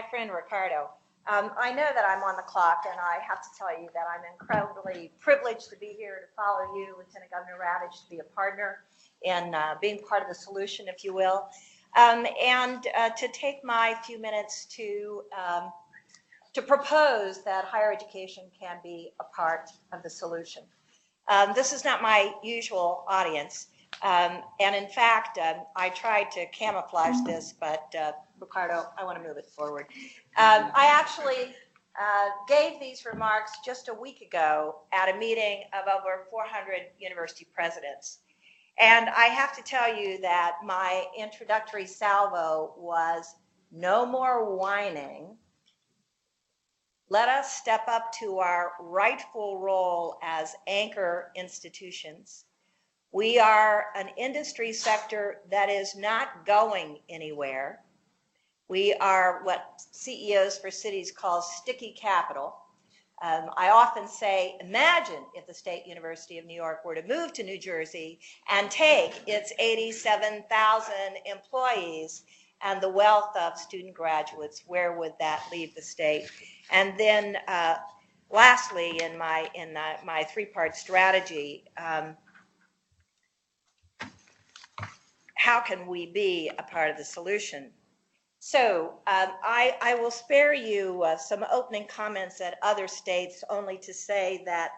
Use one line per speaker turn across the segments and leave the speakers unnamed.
My friend Ricardo. I know that I'm on the clock, and I have to tell you that I'm incredibly privileged to be here to follow you, Lieutenant Governor Ravitch, to be a partner in being part of the solution, if you will, and to take my few minutes to propose that higher education can be a part of the solution. This is not my usual audience, and in fact, I tried to camouflage this, but Ricardo, I want to move it forward. I actually gave these remarks just a week ago at a meeting of over 400 university presidents. And I have to tell you that my introductory salvo was no more whining. Let us step up to our rightful role as anchor institutions. We are an industry sector that is not going anywhere. We are what CEOs for cities call sticky capital. I often say, imagine if the State University of New York were to move to New Jersey and take its 87,000 employees and the wealth of student graduates, where would that leave the state? And then lastly, in my three-part strategy, how can we be a part of the solution? So I will spare you some opening comments at other states, only to say that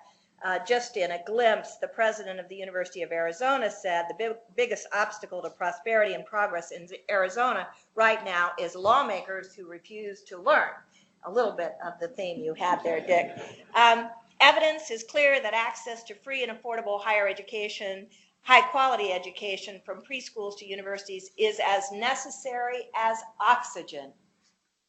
just in a glimpse, the president of the University of Arizona said the biggest obstacle to prosperity and progress in Arizona right now is lawmakers who refuse to learn. A little bit of the theme you had there, Dick. Evidence is clear that access to free and affordable higher education, high-quality education from preschools to universities is as necessary as oxygen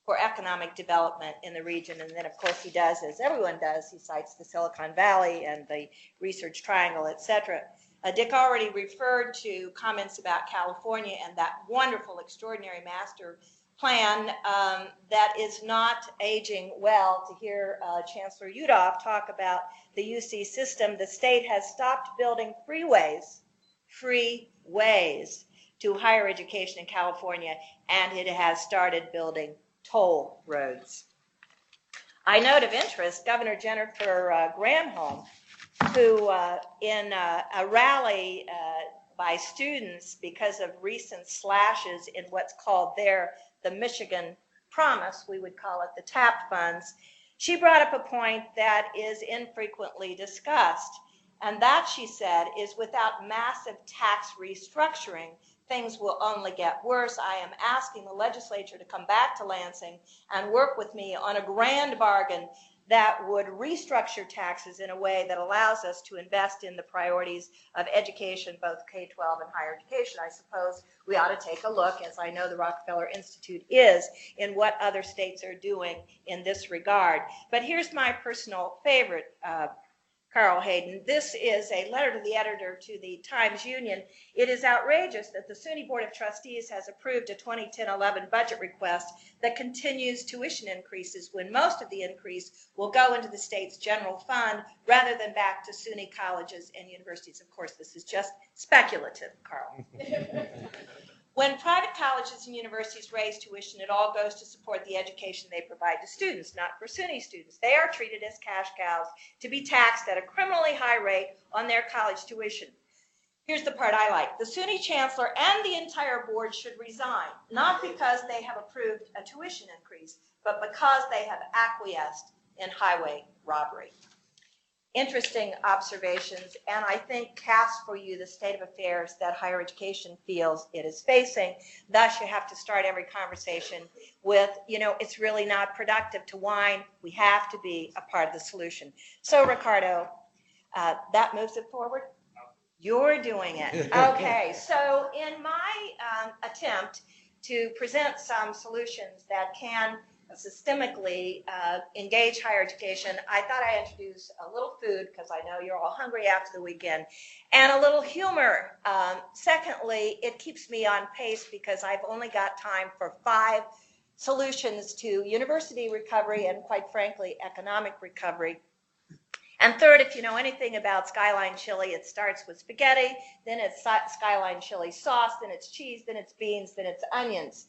for economic development in the region. And then, of course, he does, as everyone does, he cites the Silicon Valley and the Research Triangle, etc. Dick already referred to comments about California and that wonderful, extraordinary master plan that is not aging well. To hear Chancellor Zimpher talk about the UC system, the state has stopped building freeways to higher education in California, and it has started building toll roads. I note of interest Governor Jennifer Granholm, who in a rally by students because of recent slashes in what's called there the Michigan Promise, we would call it the TAP funds, she brought up a point that is infrequently discussed. And that, she said, is without massive tax restructuring, things will only get worse. I am asking the legislature to come back to Lansing and work with me on a grand bargain that would restructure taxes in a way that allows us to invest in the priorities of education, both K-12 and higher education. I suppose we ought to take a look, as I know the Rockefeller Institute is, in what other states are doing in this regard. But here's my personal favorite, Carl Hayden. This is a letter to the editor to the Times-Union. It is outrageous that the SUNY Board of Trustees has approved a 2010-11 budget request that continues tuition increases when most of the increase will go into the state's general fund rather than back to SUNY colleges and universities. Of course, this is just speculative, Carl. When private colleges and universities raise tuition, it all goes to support the education they provide to students, not for SUNY students. They are treated as cash cows to be taxed at a criminally high rate on their college tuition. Here's the part I like. The SUNY chancellor and the entire board should resign, not because they have approved a tuition increase, but because they have acquiesced in highway robbery. Interesting observations, and I think cast for you the state of affairs that higher education feels it is facing. Thus, you have to start every conversation with, it's really not productive to whine. We have to be a part of the solution. So, Ricardo, that moves it forward? You're doing it. Okay, so in my attempt to present some solutions that can systemically engage higher education, I thought I'd introduce a little food, because I know you're all hungry after the weekend, and a little humor. Secondly, it keeps me on pace because I've only got time for 5 solutions to university recovery and, quite frankly, economic recovery. And third, if you know anything about Skyline chili, it starts with spaghetti, then it's Skyline chili sauce, then it's cheese, then it's beans, then it's onions.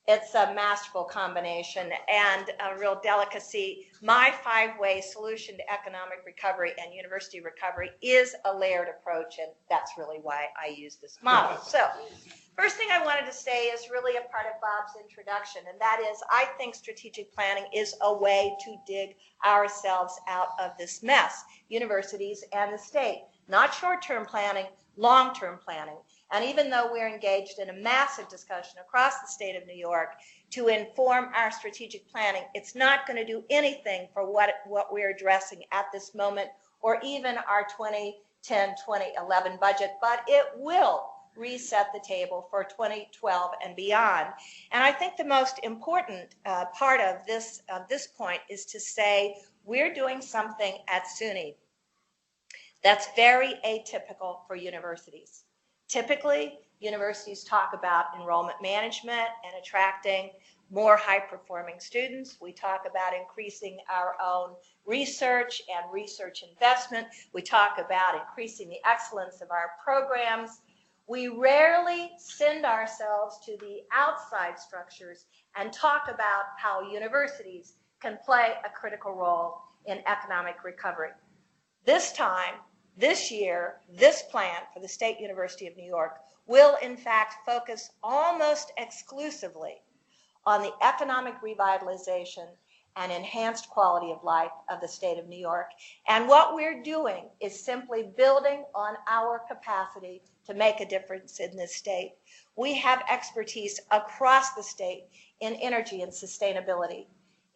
It's a masterful combination and a real delicacy. My five-way solution to economic recovery and university recovery is a layered approach, and that's really why I use this model. So, first thing I wanted to say is really a part of Bob's introduction, and that is I think strategic planning is a way to dig ourselves out of this mess, universities and the state. Not short-term planning, long-term planning. And even though we're engaged in a massive discussion across the state of New York to inform our strategic planning, it's not going to do anything for what we're addressing at this moment or even our 2010-2011 budget, but it will reset the table for 2012 and beyond. And I think the most important part of this point is to say we're doing something at SUNY that's very atypical for universities. Typically, universities talk about enrollment management and attracting more high-performing students. We talk about increasing our own research and research investment. We talk about increasing the excellence of our programs. We rarely send ourselves to the outside structures and talk about how universities can play a critical role in economic recovery. This time, this year, this plan for the State University of New York will in fact focus almost exclusively on the economic revitalization and enhanced quality of life of the state of New York. And what we're doing is simply building on our capacity to make a difference in this state. We have expertise across the state in energy and sustainability,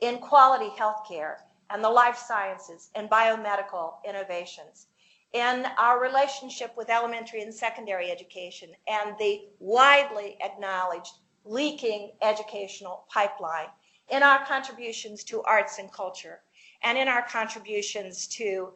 in quality healthcare and the life sciences and biomedical innovations, in our relationship with elementary and secondary education and the widely acknowledged leaking educational pipeline, in our contributions to arts and culture, and in our contributions to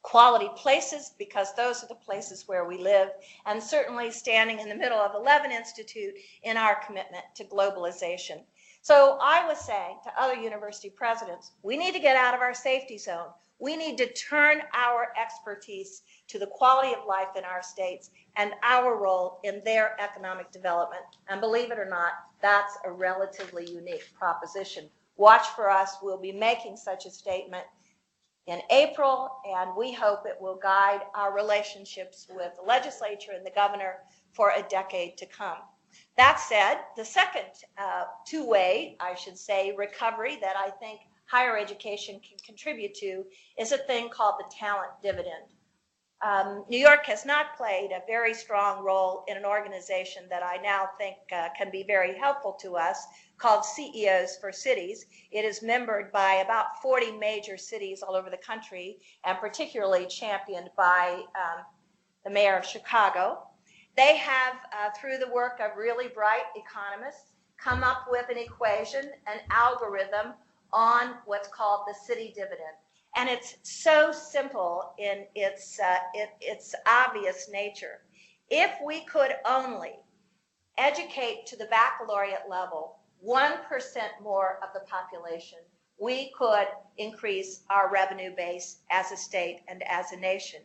quality places, because those are the places where we live, and certainly standing in the middle of the Levin Institute in our commitment to globalization. So I was saying to other university presidents, we need to get out of our safety zone. We need to turn our expertise to the quality of life in our states and our role in their economic development. And believe it or not, that's a relatively unique proposition. Watch for us. We'll be making such a statement in April, and we hope it will guide our relationships with the legislature and the governor for a decade to come. That said, the second two-way, I should say, recovery that I think higher education can contribute to is a thing called the Talent Dividend. New York has not played a very strong role in an organization that I now think can be very helpful to us called CEOs for Cities. It is membered by about 40 major cities all over the country and particularly championed by the mayor of Chicago. They have, through the work of really bright economists, come up with an equation, an algorithm on what's called the City Dividend. And it's so simple in its obvious nature. If we could only educate to the baccalaureate level 1% more of the population, we could increase our revenue base as a state and as a nation.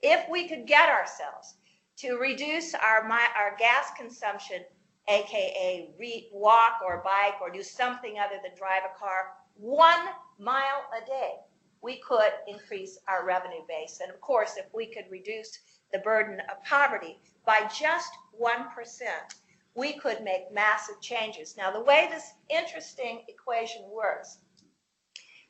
If we could get ourselves to reduce our gas consumption, aka walk or bike or do something other than drive a car, 1 mile a day, we could increase our revenue base. And of course, if we could reduce the burden of poverty by just 1%, we could make massive changes. Now, the way this interesting equation works,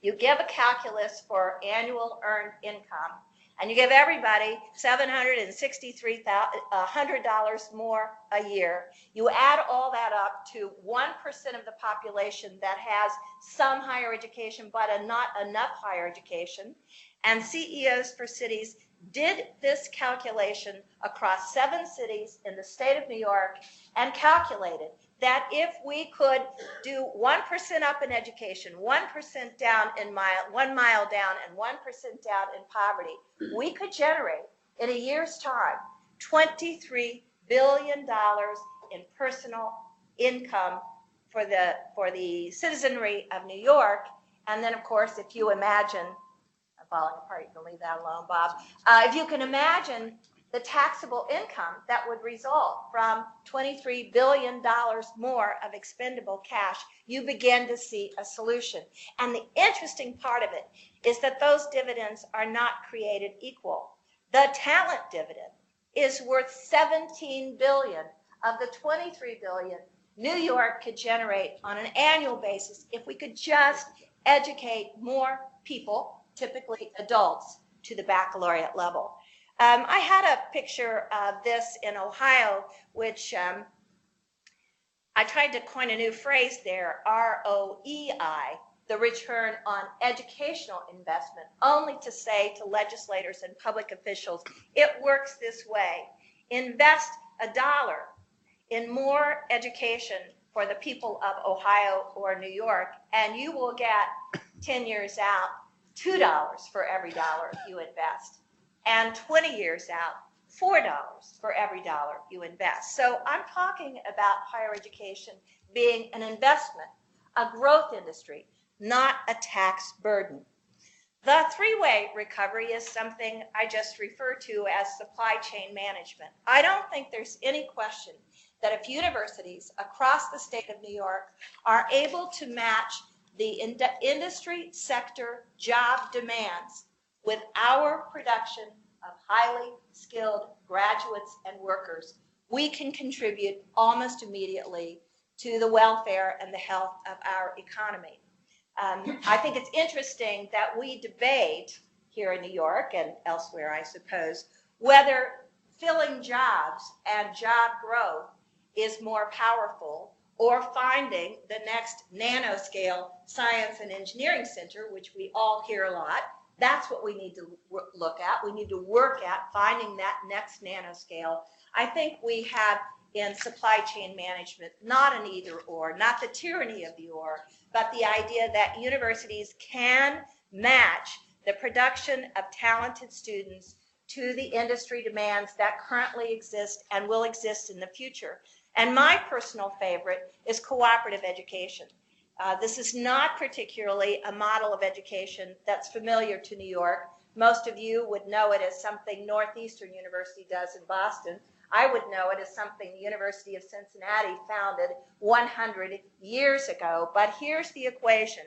you give a calculus for annual earned income, and you give everybody $763,100 more a year. You add all that up to 1% of the population that has some higher education, but not enough higher education. And CEOs for Cities did this calculation across 7 cities in the state of New York and calculated that if we could do 1% up in education, 1% down in 1 mile down and 1% down in poverty, we could generate in a year's time $23 billion in personal income for the citizenry of New York. And then, of course, if you imagine, I'm falling apart, you can leave that alone, Bob. If you can imagine the taxable income that would result from $23 billion more of expendable cash, you begin to see a solution. And the interesting part of it is that those dividends are not created equal. The talent dividend is worth $17 billion of the $23 billion New York could generate on an annual basis if we could just educate more people, typically adults, to the baccalaureate level. I had a picture of this in Ohio, which I tried to coin a new phrase there, ROEI, the return on educational investment, only to say to legislators and public officials, it works this way. Invest $1 in more education for the people of Ohio or New York, and you will get 10 years out, $2 for every dollar you invest, and 20 years out, $4 for every dollar you invest. So I'm talking about higher education being an investment, a growth industry, not a tax burden. The three-way recovery is something I just refer to as supply chain management. I don't think there's any question that if universities across the state of New York are able to match the industry sector job demands with our production of highly skilled graduates and workers, we can contribute almost immediately to the welfare and the health of our economy. I think it's interesting that we debate here in New York and elsewhere, I suppose, whether filling jobs and job growth is more powerful, or finding the next nanoscale science and engineering center, which we all hear a lot. That's what we need to look at. We need to work at finding that next nanoscale. I think we have in supply chain management not an either or, not the tyranny of the or, but the idea that universities can match the production of talented students to the industry demands that currently exist and will exist in the future. And my personal favorite is cooperative education. This is not particularly a model of education that's familiar to New York. Most of you would know it as something Northeastern University does in Boston. I would know it as something the University of Cincinnati founded 100 years ago. But here's the equation.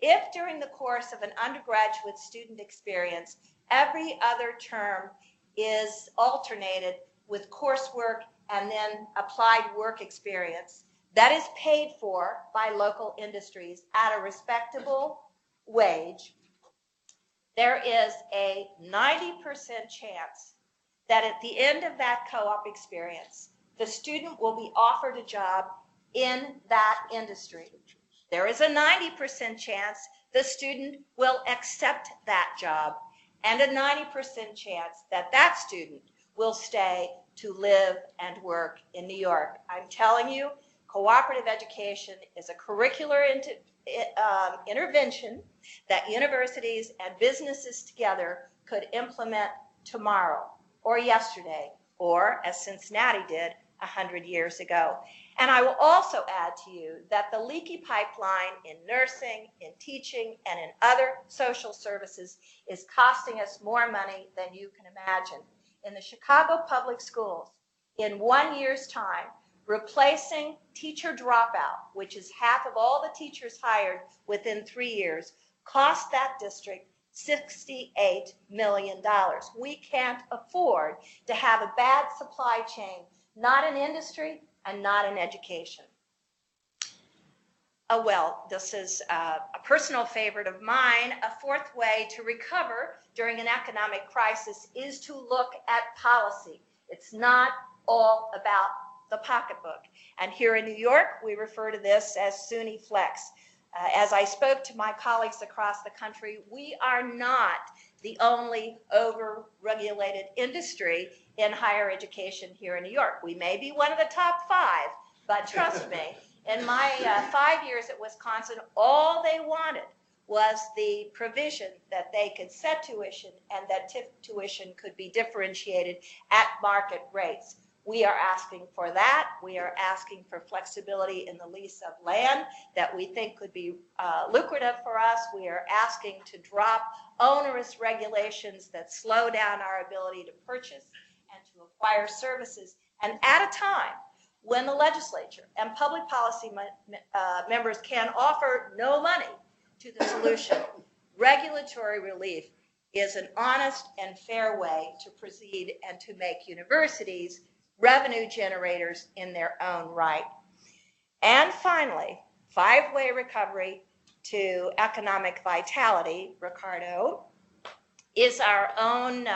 If during the course of an undergraduate student experience, every other term is alternated with coursework and then applied work experience, that is paid for by local industries at a respectable wage, there is a 90% chance that at the end of that co-op experience, the student will be offered a job in that industry. There is a 90% chance the student will accept that job, and a 90% chance that that student will stay to live and work in New York. I'm telling you, cooperative education is a curricular intervention that universities and businesses together could implement tomorrow or yesterday, or as Cincinnati did 100 years ago. And I will also add to you that the leaky pipeline in nursing, in teaching, and in other social services is costing us more money than you can imagine. In the Chicago public schools, in 1 year's time, replacing teacher dropout, which is half of all the teachers hired within 3 years, cost that district $68 million. We can't afford to have a bad supply chain, not in industry and not in education. Oh, well, this is a personal favorite of mine. A fourth way to recover during an economic crisis is to look at policy. It's not all about the pocketbook. And here in New York, we refer to this as SUNY Flex. As I spoke to my colleagues across the country, we are not the only over-regulated industry in higher education here in New York. We may be one of the top 5, but trust me, in my 5 years at Wisconsin, all they wanted was the provision that they could set tuition and that tuition could be differentiated at market rates. We are asking for that. We are asking for flexibility in the lease of land that we think could be lucrative for us. We are asking to drop onerous regulations that slow down our ability to purchase to acquire services, and at a time when the legislature and public policy members can offer no money to the solution, regulatory relief is an honest and fair way to proceed and to make universities revenue generators in their own right. And finally, five-way recovery to economic vitality, Ricardo, is our own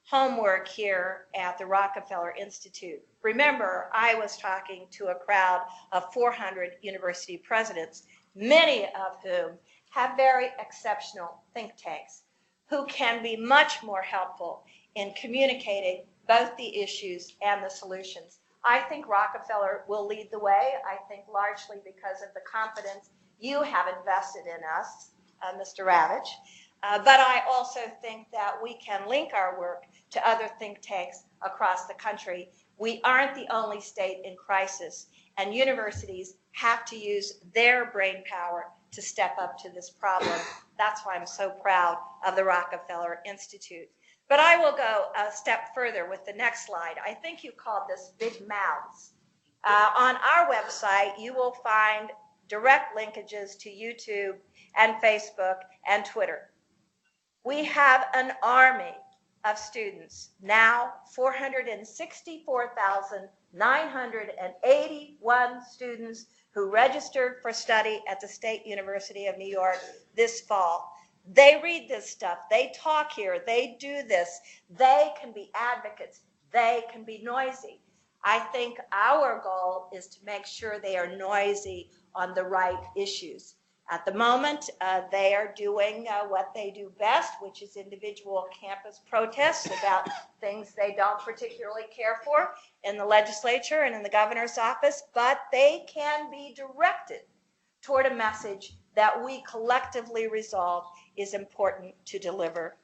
homework here at the Rockefeller Institute. Remember, I was talking to a crowd of 400 university presidents, many of whom have very exceptional think tanks who can be much more helpful in communicating both the issues and the solutions. I think Rockefeller will lead the way, I think largely because of the confidence you have invested in us, Mr. Ravitch. But I also think that we can link our work to other think tanks across the country. We aren't the only state in crisis, and universities have to use their brain power to step up to this problem. That's why I'm so proud of the Rockefeller Institute. But I will go a step further with the next slide. I think you called this big mouths. On our website, you will find direct linkages to YouTube and Facebook and Twitter. We have an army of students, now 464,981 students who registered for study at the State University of New York this fall. They read this stuff, they talk here, they do this, they can be advocates, they can be noisy. I think our goal is to make sure they are noisy on the right issues. At the moment, they are doing what they do best, which is individual campus protests about things they don't particularly care for in the legislature and in the governor's office, but they can be directed toward a message that we collectively resolve is important to deliver.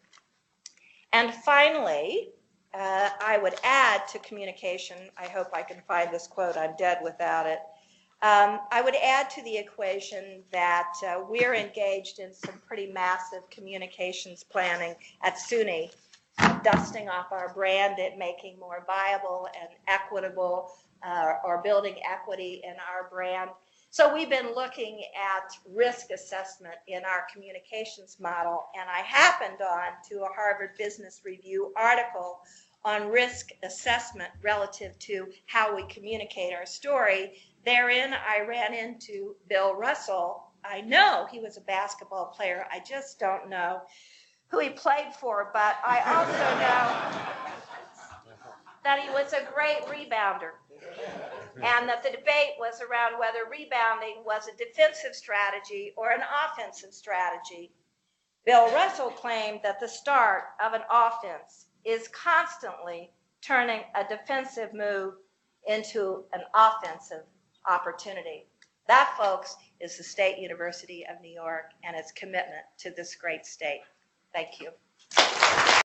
And finally, I would add to communication, I hope I can find this quote, I'm dead without it. I would add to the equation that we're engaged in some pretty massive communications planning at SUNY, dusting off our brand and making more viable and equitable or building equity in our brand. So we've been looking at risk assessment in our communications model, and I happened on to a Harvard Business Review article on risk assessment relative to how we communicate our story. Therein, I ran into Bill Russell. I know he was a basketball player. I just don't know who he played for, but I also know that he was a great rebounder, and that the debate was around whether rebounding was a defensive strategy or an offensive strategy. Bill Russell claimed that the start of an offense is constantly turning a defensive move into an offensive opportunity. That, folks, is the State University of New York and its commitment to this great state. Thank you.